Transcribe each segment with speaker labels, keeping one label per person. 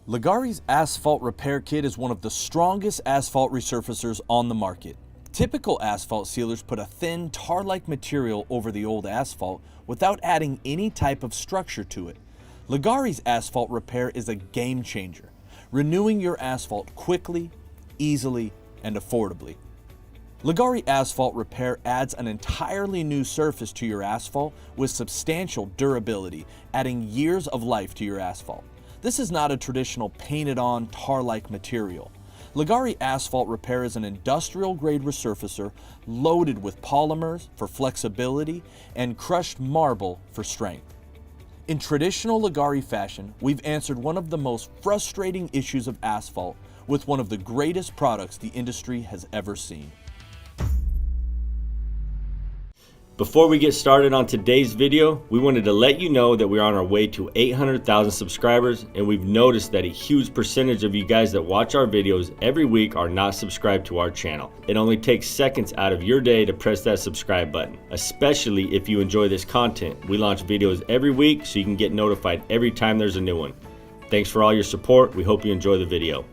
Speaker 1: Ligari's Asphalt Repair Kit is one of the strongest asphalt resurfacers on the market. Typical asphalt sealers put a thin, tar-like material over the old asphalt without adding any type of structure to it. Ligari's Asphalt Repair is a game changer, renewing your asphalt quickly, easily, and affordably. Ligari Asphalt Repair adds an entirely new surface to your asphalt with substantial durability, adding years of life to your asphalt. This is not a traditional painted-on, tar-like material. Ligari Asphalt Repair is an industrial-grade resurfacer loaded with polymers for flexibility and crushed marble for strength. In traditional Ligari fashion, we've answered one of the most frustrating issues of asphalt with one of the greatest products the industry has ever seen.
Speaker 2: Before we get started on today's video, we wanted to let you know that we're on our way to 800,000 subscribers, and we've noticed that a huge percentage of you guys that watch our videos every week are not subscribed to our channel. It only takes seconds out of your day to press that subscribe button, especially if you enjoy this content. We launch videos every week so you can get notified every time there's a new one. Thanks for all your support. We hope you enjoy the video.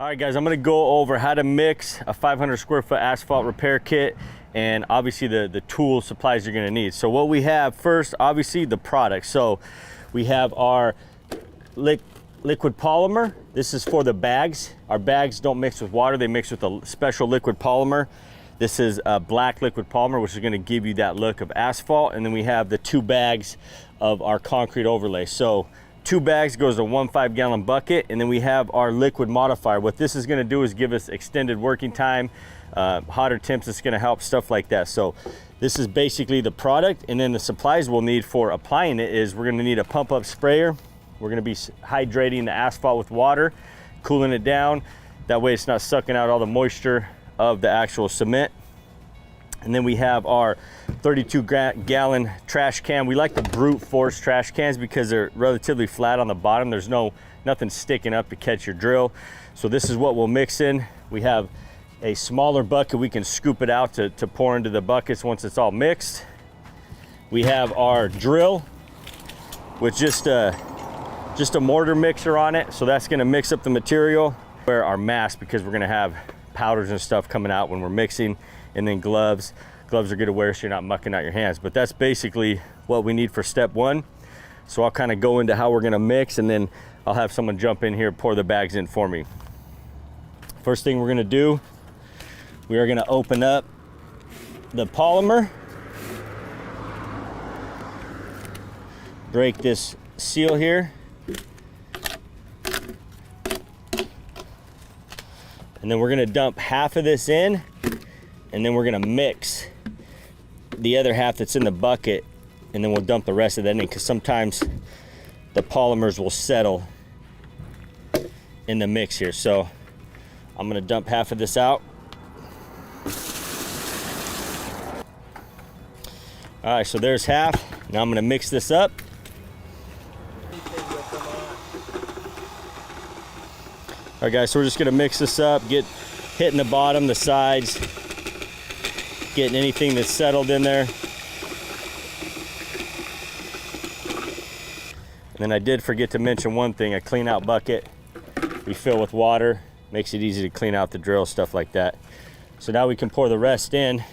Speaker 2: All right guys, I'm gonna go over how to mix a 500 square foot asphalt repair kit and obviously the tools, supplies you're gonna need. So what we have first, obviously the product. So we have our liquid polymer. This is for the bags. Our bags don't mix with water, they mix with a special liquid polymer. This is a black liquid polymer, which is gonna give you that look of asphalt. And then we have the 2 bags of our concrete overlay. So 2 bags goes to 1 5-gallon bucket, and then we have our liquid modifier. What this is gonna do is give us extended working time, hotter temps, it's gonna help, stuff like that. So this is basically the product, and then the supplies we'll need for applying it is we're gonna need a pump up sprayer. We're gonna be hydrating the asphalt with water, cooling it down. That way it's not sucking out all the moisture of the actual cement. And then we have our 32-gallon trash can. We like the brute force trash cans because they're relatively flat on the bottom. There's nothing sticking up to catch your drill. So this is what we'll mix in. We have a smaller bucket. We can scoop it out to pour into the buckets once it's all mixed. We have our drill with just a mortar mixer on it. So that's gonna mix up the material. Wear our mask because we're gonna have powders and stuff coming out when we're mixing. And then gloves are good to wear so you're not mucking out your hands. But that's basically what we need for step 1. So I'll kind of go into how we're gonna mix, and then I'll have someone jump in here, pour the bags in for me. First thing we're gonna do, we are gonna open up the polymer, break this seal here, and then we're gonna dump half of this in, and then we're gonna mix the other half that's in the bucket, and then we'll dump the rest of that in, because sometimes the polymers will settle in the mix here. So I'm gonna dump half of this out. All right, so there's half. Now I'm gonna mix this up. All right guys, so we're just gonna mix this up, get hitting the bottom, the sides. getting anything that's settled in there. And then I did forget to mention one thing, a clean out bucket. We fill with water, makes it easy to clean out the drill, stuff like that. So now we can pour the rest in.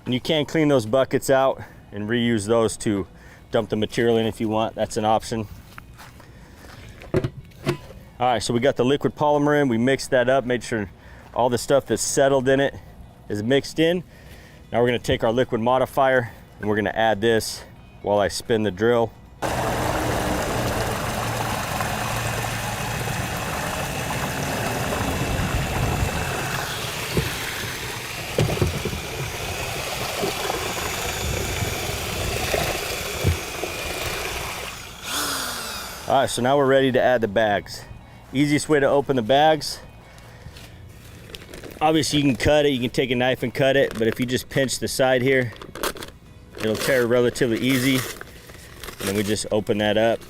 Speaker 2: And you can clean those buckets out and reuse those to dump the material in if you want. That's an option. All right, so we got the liquid polymer in. We mixed that up, made sure all the stuff that's settled in it is mixed in. Now we're gonna take our liquid modifier and we're gonna add this while I spin the drill. All right, so now we're ready to add the bags. Easiest way to open the bags, obviously you can cut it, you can take a knife and cut it, but if you just pinch the side here, it'll tear relatively easy. And then we just open that up.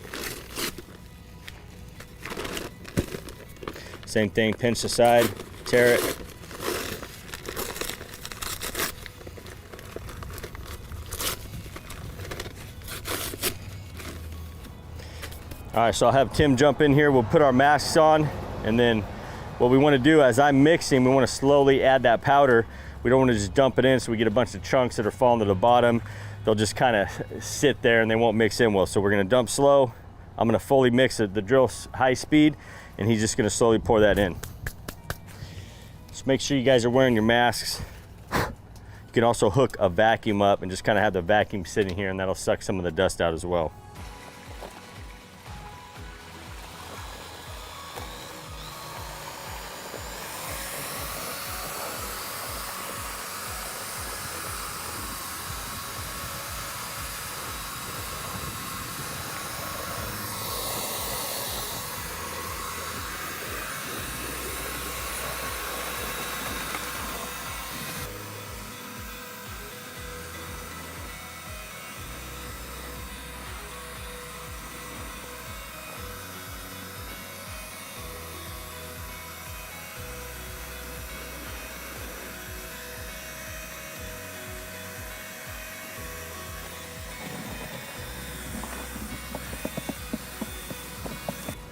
Speaker 2: Same thing, pinch the side, tear it. All right, so I'll have Tim jump in here. We'll put our masks on, and then what we want to do as I'm mixing, we want to slowly add that powder. We don't want to just dump it in so we get a bunch of chunks that are falling to the bottom. They'll just kind of sit there and they won't mix in well. So we're going to dump slow. I'm going to fully mix it, the drill high speed, and he's just going to slowly pour that in. Just make sure you guys are wearing your masks. You can also hook a vacuum up and just kind of have the vacuum sitting here, and that'll suck some of the dust out as well.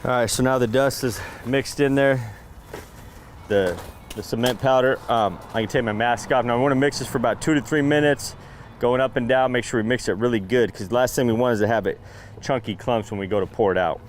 Speaker 2: All right, so now the dust is mixed in there, the cement powder. I can take my mask off. Now I want to mix this for about 2 to 3 minutes, going up and down. Make sure we mix it really good, because the last thing we want is to have it chunky clumps when we go to pour it out.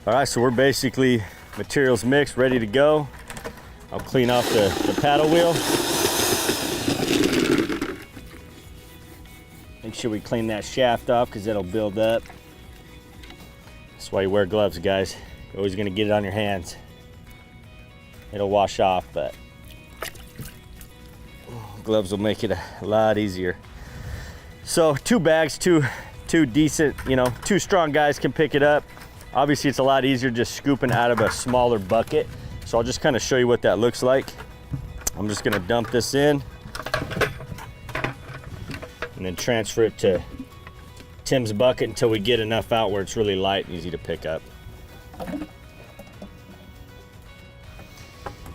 Speaker 2: All right, so we're basically materials mixed, ready to go. I'll clean off the paddle wheel. Make sure we clean that shaft off, because that'll build up. That's why you wear gloves, guys. You're always gonna get it on your hands. It'll wash off, but gloves will make it a lot easier. So 2 bags, two decent, you know, 2 strong guys can pick it up. Obviously, it's a lot easier just scooping out of a smaller bucket. So I'll just kind of show you what that looks like. I'm just gonna dump this in and then transfer it to Tim's bucket until we get enough out where it's really light and easy to pick up.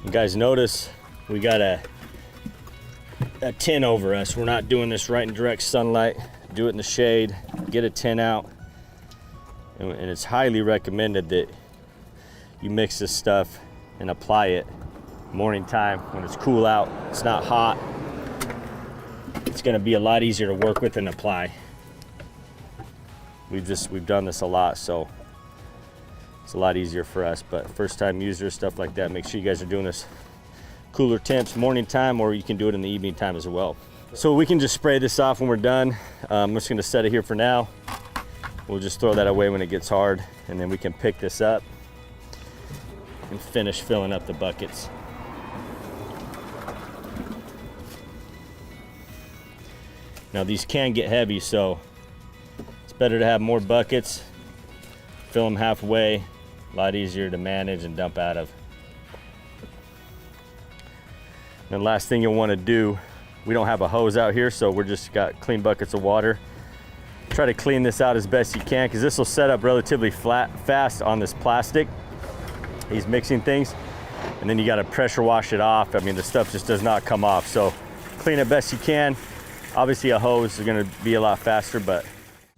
Speaker 2: You guys notice we got a tin over us. We're not doing this right in direct sunlight. Do it in the shade, get a tin out. And it's highly recommended that you mix this stuff and apply it morning time when it's cool out. It's not hot. It's gonna be a lot easier to work with and apply. We've done this a lot, so it's a lot easier for us. But first time users, stuff like that, make sure you guys are doing this cooler temps morning time, or you can do it in the evening time as well. So we can just spray this off when we're done. I'm just gonna set it here for now. We'll just throw that away when it gets hard, and then we can pick this up and finish filling up the buckets. Now these can get heavy, so it's better to have more buckets, fill them halfway, a lot easier to manage and dump out of. And last thing you'll want to do, we don't have a hose out here, so we're just got clean buckets of water. Try to clean this out as best you can, because this will set up relatively fast on this plastic, these mixing things, and then you got to pressure wash it off. I mean, the stuff just does not come off, so clean it best you can. Obviously a hose is going to be a lot faster. But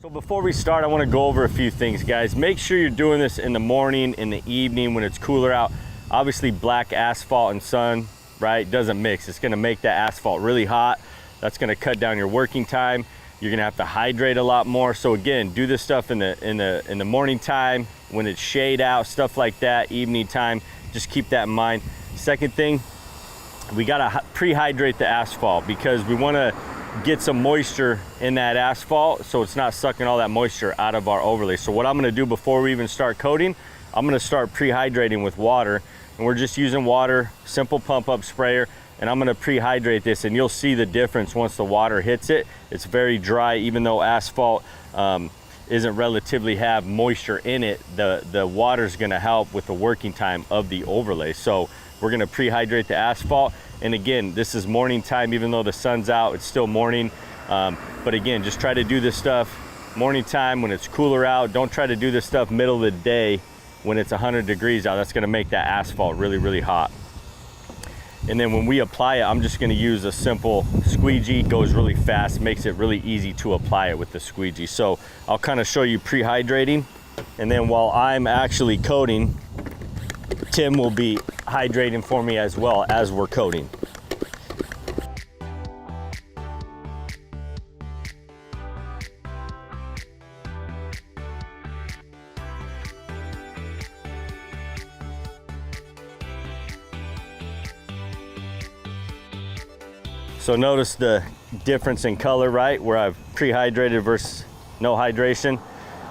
Speaker 2: so before we start, I want to go over a few things, guys. Make sure you're doing this in the morning, in the evening, when it's cooler out. Obviously black asphalt and sun, right, doesn't mix. It's going to make that asphalt really hot. That's going to cut down your working time. You're going to have to hydrate a lot more. So again, do this stuff in the morning time, when it's shade out, stuff like that, evening time. Just keep that in mind. Second thing, we got to pre-hydrate the asphalt, because we want to get some moisture in that asphalt so it's not sucking all that moisture out of our overlay. So what I'm going to do before we even start coating, I'm going to start pre-hydrating with water, and we're just using water, simple pump up sprayer, and I'm going to pre-hydrate this, and you'll see the difference once the water hits it. It's very dry. Even though asphalt isn't relatively have moisture in it, the water's going to help with the working time of the overlay. So we're going to pre-hydrate the asphalt. And again, this is morning time. Even though the sun's out, it's still morning. But again, just try to do this stuff morning time when it's cooler out. Don't try to do this stuff middle of the day when it's 100 degrees out. That's going to make that asphalt really, really hot. And then when we apply it, I'm just going to use a simple squeegee. It goes really fast, makes it really easy to apply it with the squeegee. So I'll kind of show you pre-hydrating, and then while I'm actually coating, Tim will be hydrating for me as well as we're coating. So notice the difference in color, right? Where I've pre-hydrated versus no hydration.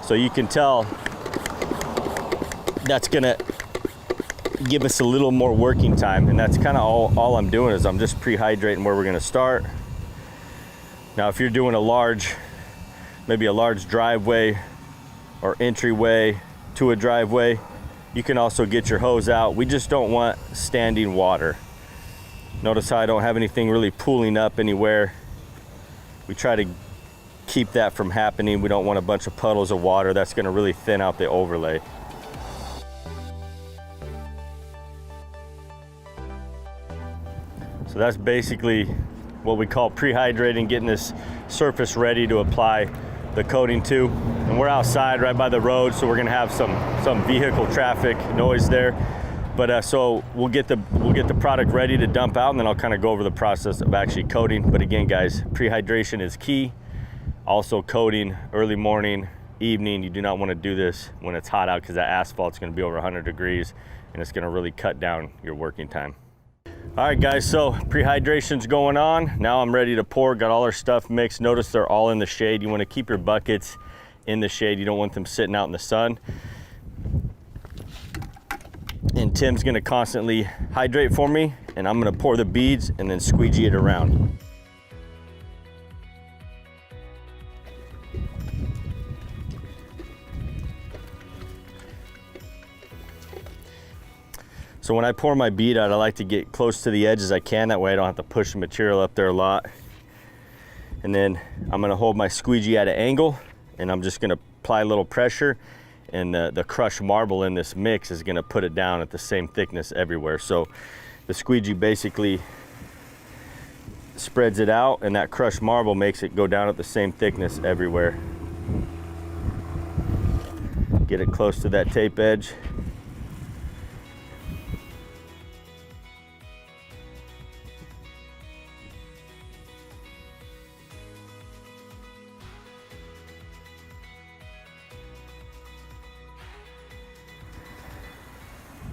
Speaker 2: So you can tell that's gonna give us a little more working time, and that's kind of all I'm doing is I'm just pre-hydrating where we're gonna start. Now if you're doing maybe a large driveway or entryway to a driveway, you can also get your hose out. We just don't want standing water. Notice how I don't have anything really pooling up anywhere. We try to keep that from happening. We don't want a bunch of puddles of water. That's gonna really thin out the overlay. So that's basically what we call pre-hydrating, getting this surface ready to apply the coating to. And we're outside right by the road, so we're gonna have some vehicle traffic noise there. But so we'll get the product ready to dump out, and then I'll kind of go over the process of actually coating. But again, guys, pre-hydration is key. Also coating early morning, evening. You do not want to do this when it's hot out, because that asphalt's going to be over 100 degrees, and it's going to really cut down your working time. All right, guys, so pre-hydration's going on. Now I'm ready to pour. Got all our stuff mixed. Notice they're all in the shade. You want to keep your buckets in the shade. You don't want them sitting out in the sun. And Tim's gonna constantly hydrate for me, and I'm gonna pour the beads and then squeegee it around. So when I pour my bead out, I like to get close to the edge as I can. That way I don't have to push the material up there a lot. And then I'm gonna hold my squeegee at an angle, and I'm just gonna apply a little pressure, and the crushed marble in this mix is gonna put it down at the same thickness everywhere. So the squeegee basically spreads it out, and that crushed marble makes it go down at the same thickness everywhere. Get it close to that tape edge.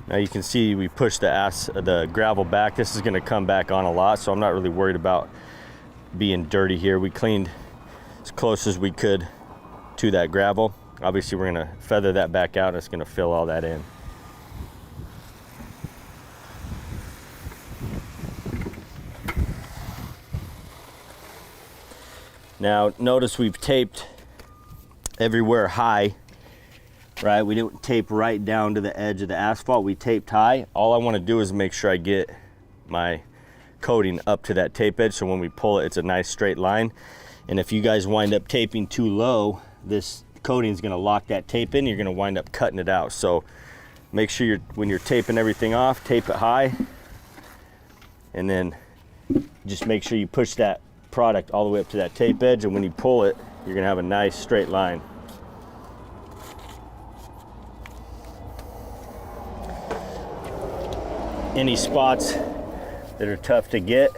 Speaker 2: Now you can see we pushed the gravel back. This is going to come back on a lot, so I'm not really worried about being dirty here. We cleaned as close as we could to that gravel. Obviously we're gonna feather that back out. It's gonna fill all that in. Now notice we've taped everywhere high, right? We didn't tape right down to the edge of the asphalt. We taped high. All I want to do is make sure I get my coating up to that tape edge, so when we pull it, it's a nice straight line. And if you guys wind up taping too low, this coating is going to lock that tape in. You're going to wind up cutting it out. So make sure when you're taping everything off, tape it high, and then just make sure you push that product all the way up to that tape edge, and when you pull it, you're going to have a nice straight line. Any spots that are tough to get,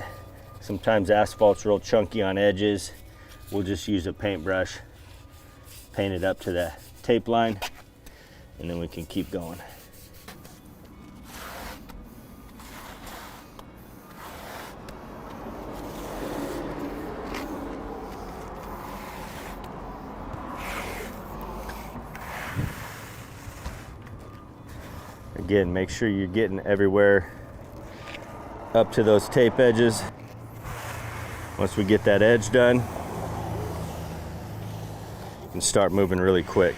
Speaker 2: sometimes asphalt's real chunky on edges, we'll just use a paintbrush, paint it up to the tape line, and then we can keep going. Again, make sure you're getting everywhere up to those tape edges. Once we get that edge done, you can start moving really quick.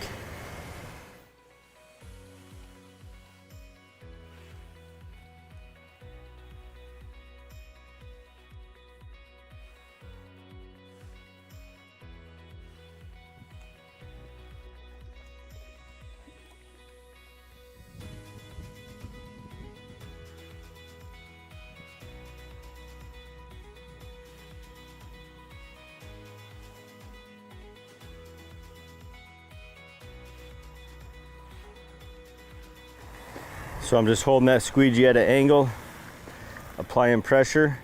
Speaker 2: So I'm just holding that squeegee at an angle, applying pressure.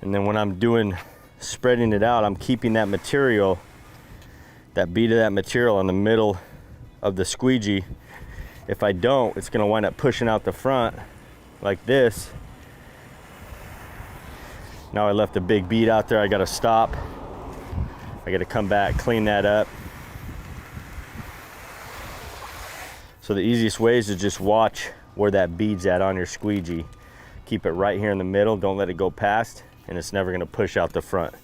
Speaker 2: And then when I'm spreading it out, I'm keeping that material, that bead of that material on the middle of the squeegee. If I don't, it's gonna wind up pushing out the front like this. Now I left a big bead out there, I gotta stop. I gotta come back, clean that up. So the easiest way is to just watch where that bead's at on your squeegee. Keep it right here in the middle, don't let it go past, and it's never gonna push out the front.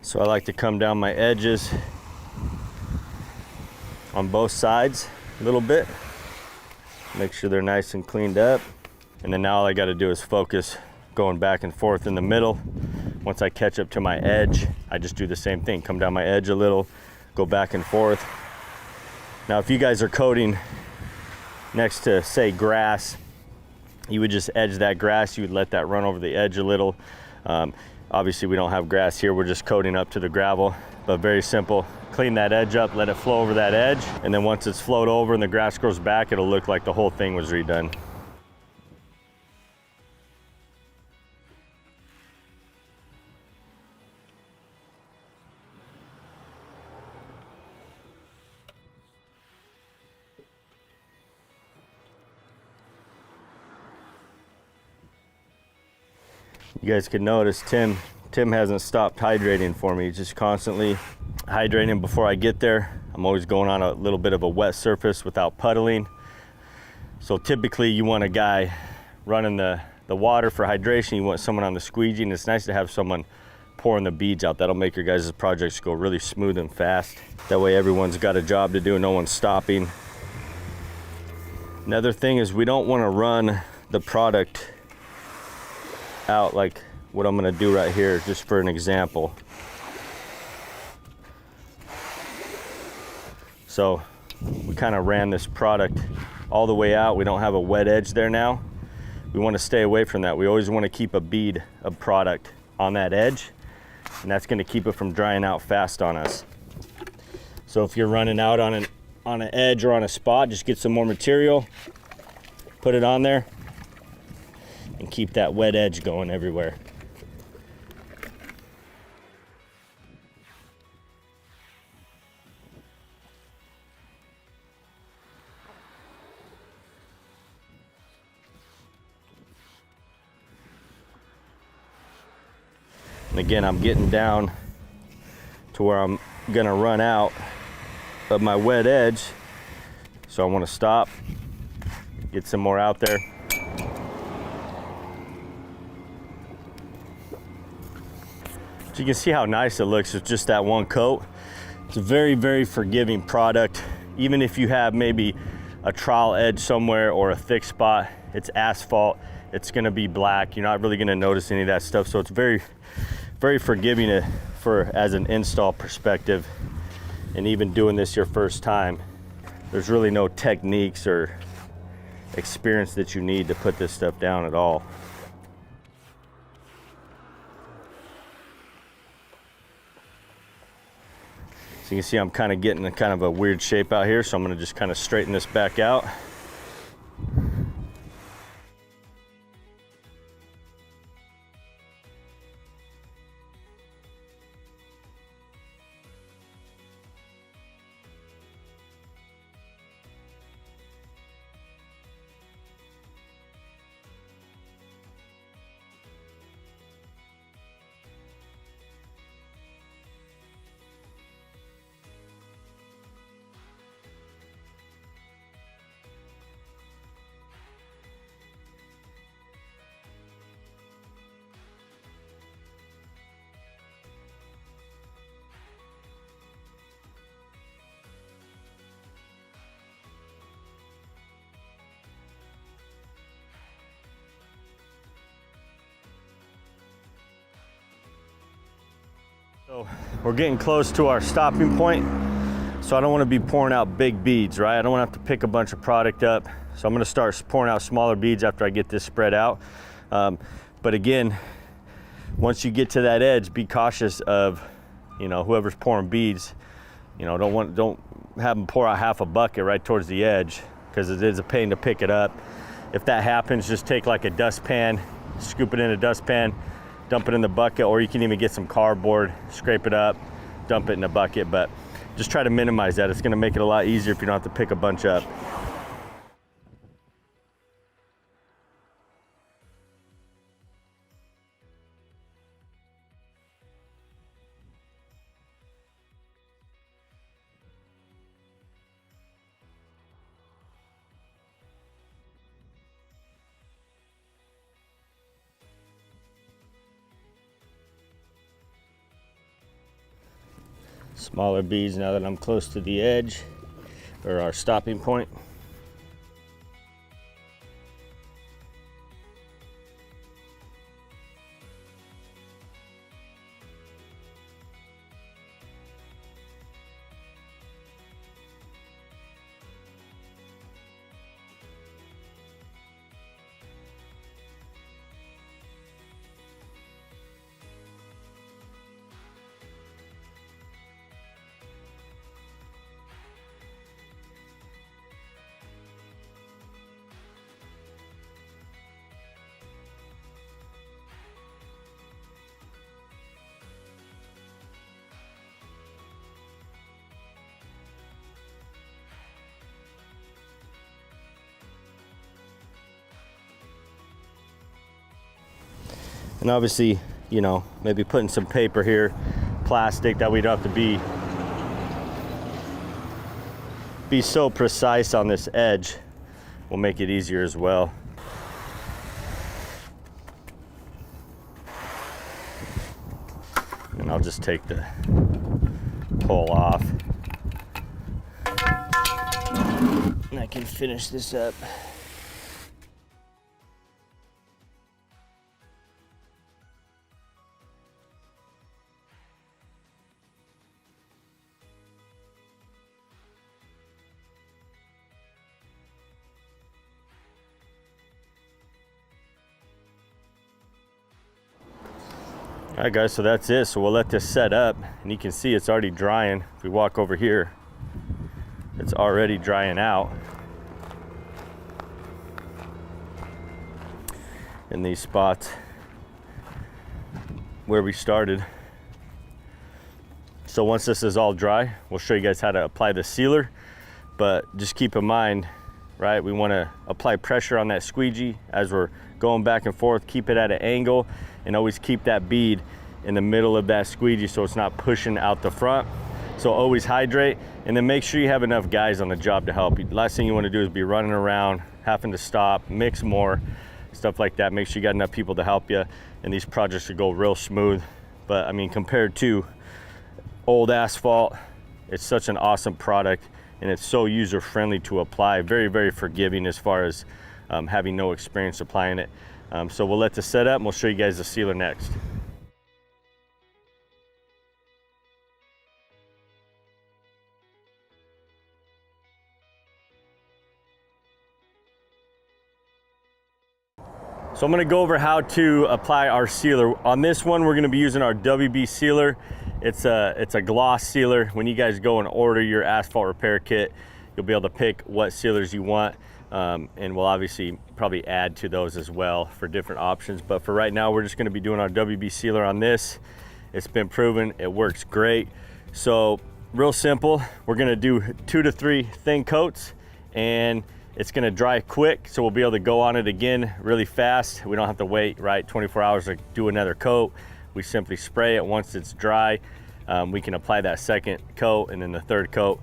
Speaker 2: So I like to come down my edges on both sides a little bit, make sure they're nice and cleaned up. And then now all I got to do is focus going back and forth in the middle. Once I catch up to my edge, I just do the same thing, come down my edge a little, go back and forth. Now if you guys are coating next to, say, grass, you would just edge that grass, you would let that run over the edge a little. Obviously we don't have grass here, we're just coating up to the gravel, but very simple. Clean that edge up, let it flow over that edge, and then once it's flowed over and the grass grows back, it'll look like the whole thing was redone. You guys can notice Tim hasn't stopped hydrating for me. He's just constantly hydrating before I get there. I'm always going on a little bit of a wet surface without puddling. So typically you want a guy running the water for hydration, you want someone on the squeegee, and it's nice to have someone pouring the beads out. That'll make your guys' projects go really smooth and fast. That way everyone's got a job to do, no one's stopping. Another thing is we don't want to run the product out like what I'm going to do right here, just for an example. So we kind of ran this product all the way out. We don't have a wet edge there now. We want to stay away from that. We always want to keep a bead of product on that edge, and that's going to keep it from drying out fast on us. So if you're running out on an edge or on a spot, just get some more material, put it on there, and keep that wet edge going everywhere. And again, I'm getting down to where I'm gonna run out of my wet edge. So I wanna stop, get some more out there. So you can see how nice it looks with just that one coat. It's a very, very forgiving product. Even if you have maybe a trowel edge somewhere or a thick spot, it's asphalt, it's gonna be black. You're not really gonna notice any of that stuff. So it's very, very forgiving as an install perspective. And even doing this your first time, there's really no techniques or experience that you need to put this stuff down at all. So you can see I'm kind of getting a weird shape out here, so I'm gonna just kind of straighten this back out. So we're getting close to our stopping point. So I don't want to be pouring out big beads, right? I don't want to have to pick a bunch of product up. So I'm going to start pouring out smaller beads after I get this spread out. But again, once you get to that edge, be cautious of, whoever's pouring beads. Don't have them pour out half a bucket right towards the edge, because it is a pain to pick it up. If that happens, just take like a dustpan, scoop it in a dustpan, dump it in the bucket, or you can even get some cardboard, scrape it up, dump it in a bucket, but just try to minimize that. It's gonna make it a lot easier if you don't have to pick a bunch up. Smaller beads now that I'm close to the edge, or our stopping point. And obviously, maybe putting some paper here, plastic, that we don't have to be so precise on this edge, will make it easier as well. And I'll just take the pole off, and I can finish this up. All right guys, so that's it. So we'll let this set up, and you can see it's already drying. If we walk over here, it's already drying out in these spots where we started. So once this is all dry, we'll show you guys how to apply the sealer, but just keep in mind, right, we want to apply pressure on that squeegee as we're going back and forth. Keep it at an angle and always keep that bead in the middle of that squeegee so it's not pushing out the front. So always hydrate, and then make sure you have enough guys on the job to help you. Last thing you want to do is be running around, having to stop, mix more, stuff like that. Make sure you got enough people to help you, and these projects will go real smooth. But I mean, compared to old asphalt, it's such an awesome product, and it's so user friendly to apply. Very, very forgiving as far as having no experience applying it. So we'll let this set up and we'll show you guys the sealer next. So I'm gonna go over how to apply our sealer. On this one, we're gonna be using our WB sealer. It's a gloss sealer. When you guys go and order your asphalt repair kit, you'll be able to pick what sealers you want. And we'll obviously probably add to those as well for different options. But for right now, we're just gonna be doing our WB sealer on this. It's been proven, it works great. So real simple, we're gonna do 2 to 3 thin coats, and it's gonna dry quick, so we'll be able to go on it again really fast. We don't have to wait, right, 24 hours to do another coat. We simply spray it. Once it's dry, we can apply that second coat and then the third coat.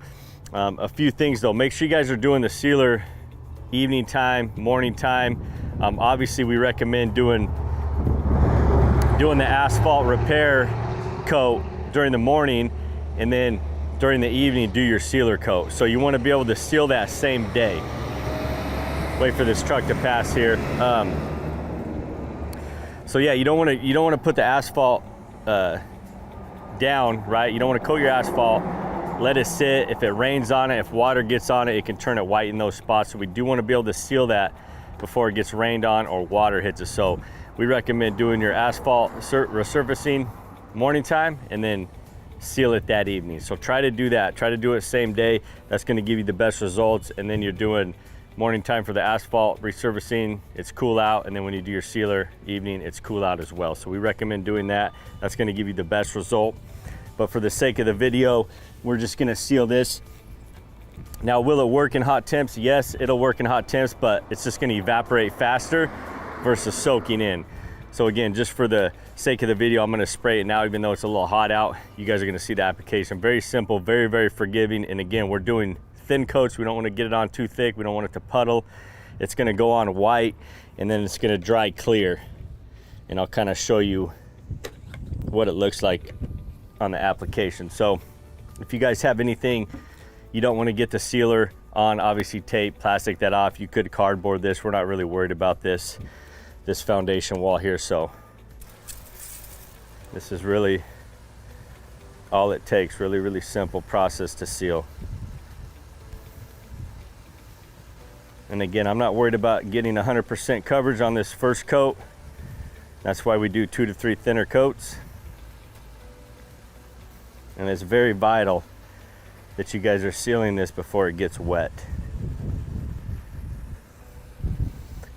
Speaker 2: A few things though, make sure you guys are doing the sealer evening time, morning time. Obviously we recommend doing the asphalt repair coat during the morning, and then during the evening do your sealer coat. So you wanna be able to seal that same day. Wait for this truck to pass here. So yeah, you don't want to put the asphalt down, right? You don't want to coat your asphalt, let it sit. If it rains on it, if water gets on it, it can turn it white in those spots. So we do want to be able to seal that before it gets rained on or water hits it. So we recommend doing your asphalt resurfacing morning time and then seal it that evening. So try to do that. Try to do it same day. That's going to give you the best results. And then you're doing morning time for the asphalt resurfacing, it's cool out, and then when you do your sealer evening, it's cool out as well. So we recommend doing that. That's going to give you the best result. But for the sake of the video, we're just going to seal this. Now, will it work in hot temps? Yes, it'll work in hot temps, but it's just going to evaporate faster versus soaking in. So again, just for the sake of the video, I'm going to spray it now, even though it's a little hot out. You guys are going to see the application. Very simple, very, very forgiving. And again, we're doing thin coats. We don't want to get it on too thick. We don't want it to puddle. It's going to go on white, and then it's going to dry clear. And I'll kind of show you what it looks like on the application. So if you guys have anything you don't want to get the sealer on, obviously tape, plastic that off. You could cardboard this. We're not really worried about this foundation wall here. So this is really all it takes. Really, really simple process to seal. And again, I'm not worried about getting 100% coverage on this first coat. That's why we do 2 to 3 thinner coats. And it's very vital that you guys are sealing this before it gets wet.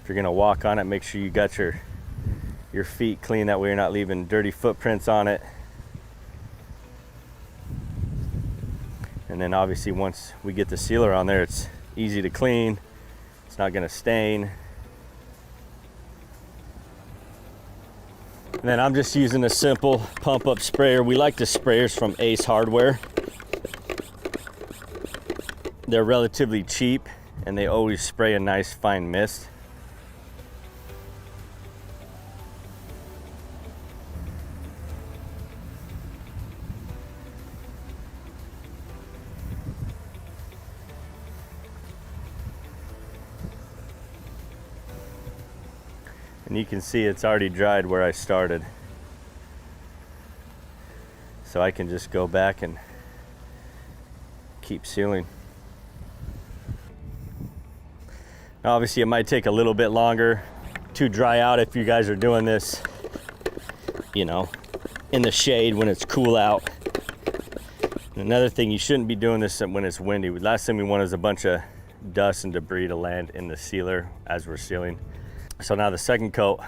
Speaker 2: If you're gonna walk on it, make sure you got your feet clean. That way you're not leaving dirty footprints on it. And then obviously once we get the sealer on there, it's easy to clean. It's not gonna stain. And then I'm just using a simple pump up sprayer. We like the sprayers from Ace Hardware. They're relatively cheap and they always spray a nice fine mist. And you can see it's already dried where I started. So I can just go back and keep sealing. Now obviously it might take a little bit longer to dry out if you guys are doing this, you know, in the shade when it's cool out. Another thing, you shouldn't be doing this when it's windy. Last thing we want is a bunch of dust and debris to land in the sealer as we're sealing. So now the second coat,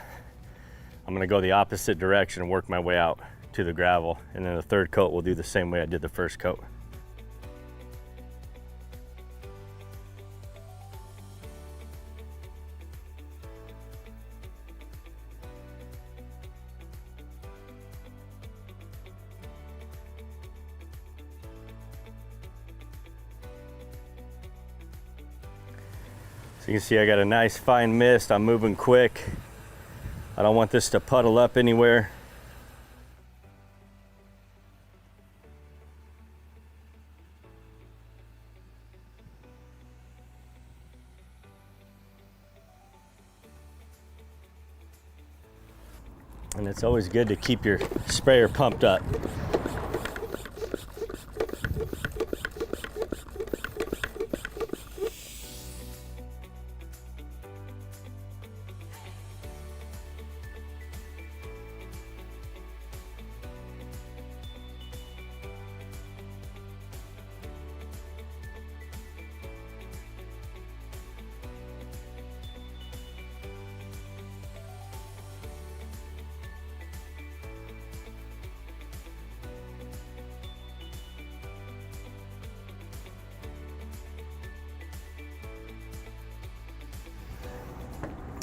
Speaker 2: I'm gonna go the opposite direction and work my way out to the gravel. And then the third coat we'll do the same way I did the first coat. So you can see I got a nice fine mist. I'm moving quick. I don't want this to puddle up anywhere. And it's always good to keep your sprayer pumped up.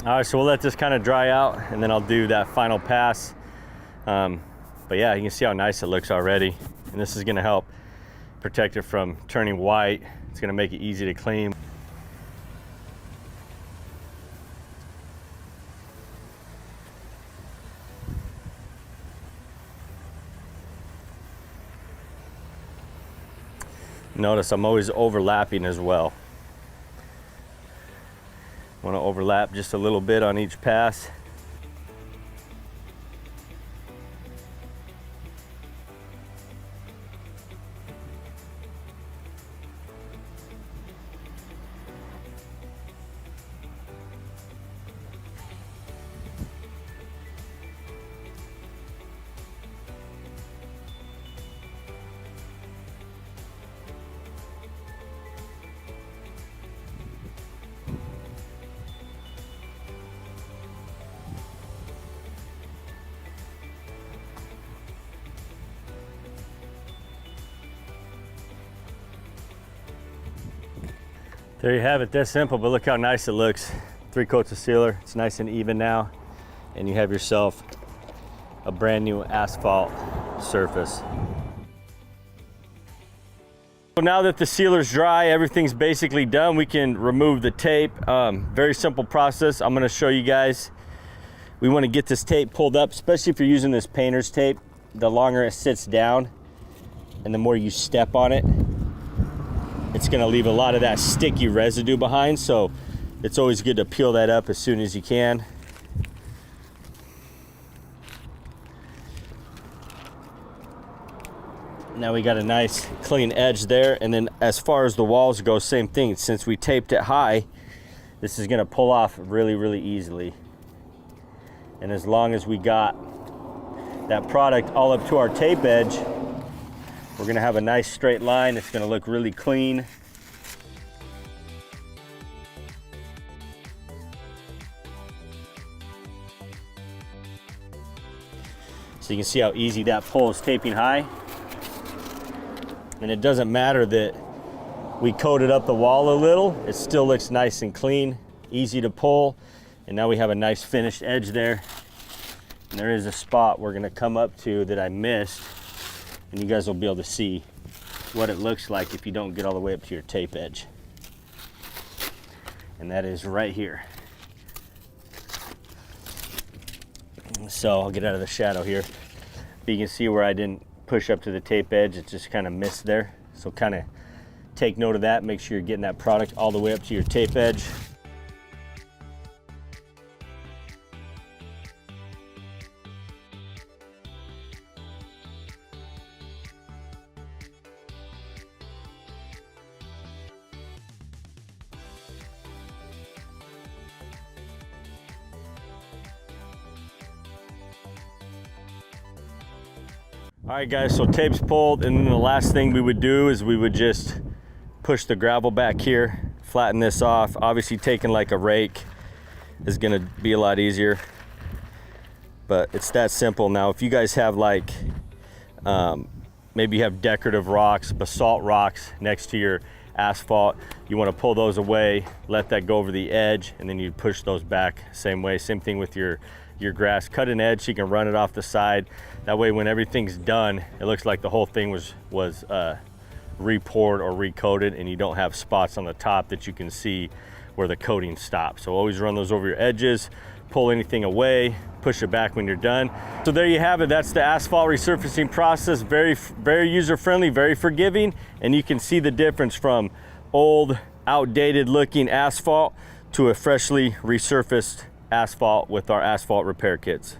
Speaker 2: All right, so we'll let this kind of dry out and then I'll do that final pass. But yeah, you can see how nice it looks already. And this is gonna help protect it from turning white. It's gonna make it easy to clean. Notice I'm always overlapping as well. Want to overlap just a little bit on each pass. There you have it, that's simple, but look how nice it looks. 3 coats of sealer, it's nice and even now, and you have yourself a brand new asphalt surface. So now that the sealer's dry, everything's basically done, we can remove the tape. Very simple process. I'm gonna show you guys. We wanna get this tape pulled up, especially if you're using this painter's tape. The longer it sits down and the more you step on it, it's gonna leave a lot of that sticky residue behind, so it's always good to peel that up as soon as you can. Now we got a nice clean edge there, and then as far as the walls go, same thing. Since we taped it high, this is gonna pull off really, really easily. And as long as we got that product all up to our tape edge, we're gonna have a nice straight line. It's gonna look really clean. So you can see how easy that pull is taping high. And it doesn't matter that we coated up the wall a little, it still looks nice and clean, easy to pull. And now we have a nice finished edge there. And there is a spot we're gonna come up to that I missed, and you guys will be able to see what it looks like if you don't get all the way up to your tape edge. And that is right here. So I'll get out of the shadow here. But you can see where I didn't push up to the tape edge, it just kind of missed there. So kind of take note of that, make sure you're getting that product all the way up to your tape edge. All right guys, so tape's pulled, and then the last thing we would do is we would just push the gravel back here, flatten this off. Obviously taking like a rake is gonna be a lot easier, but it's that simple. Now if you guys have like, maybe you have decorative rocks, basalt rocks next to your asphalt, you wanna pull those away, let that go over the edge, and then you push those back same way. Same thing with your grass. Cut an edge so you can run it off the side. That way when everything's done, it looks like the whole thing was re-poured or recoated, and you don't have spots on the top that you can see where the coating stops. So always run those over your edges, pull anything away, push it back when you're done. So there you have it. That's the asphalt resurfacing process. Very, very user-friendly, very forgiving, and you can see the difference from old, outdated looking asphalt to a freshly resurfaced asphalt with our asphalt repair kits.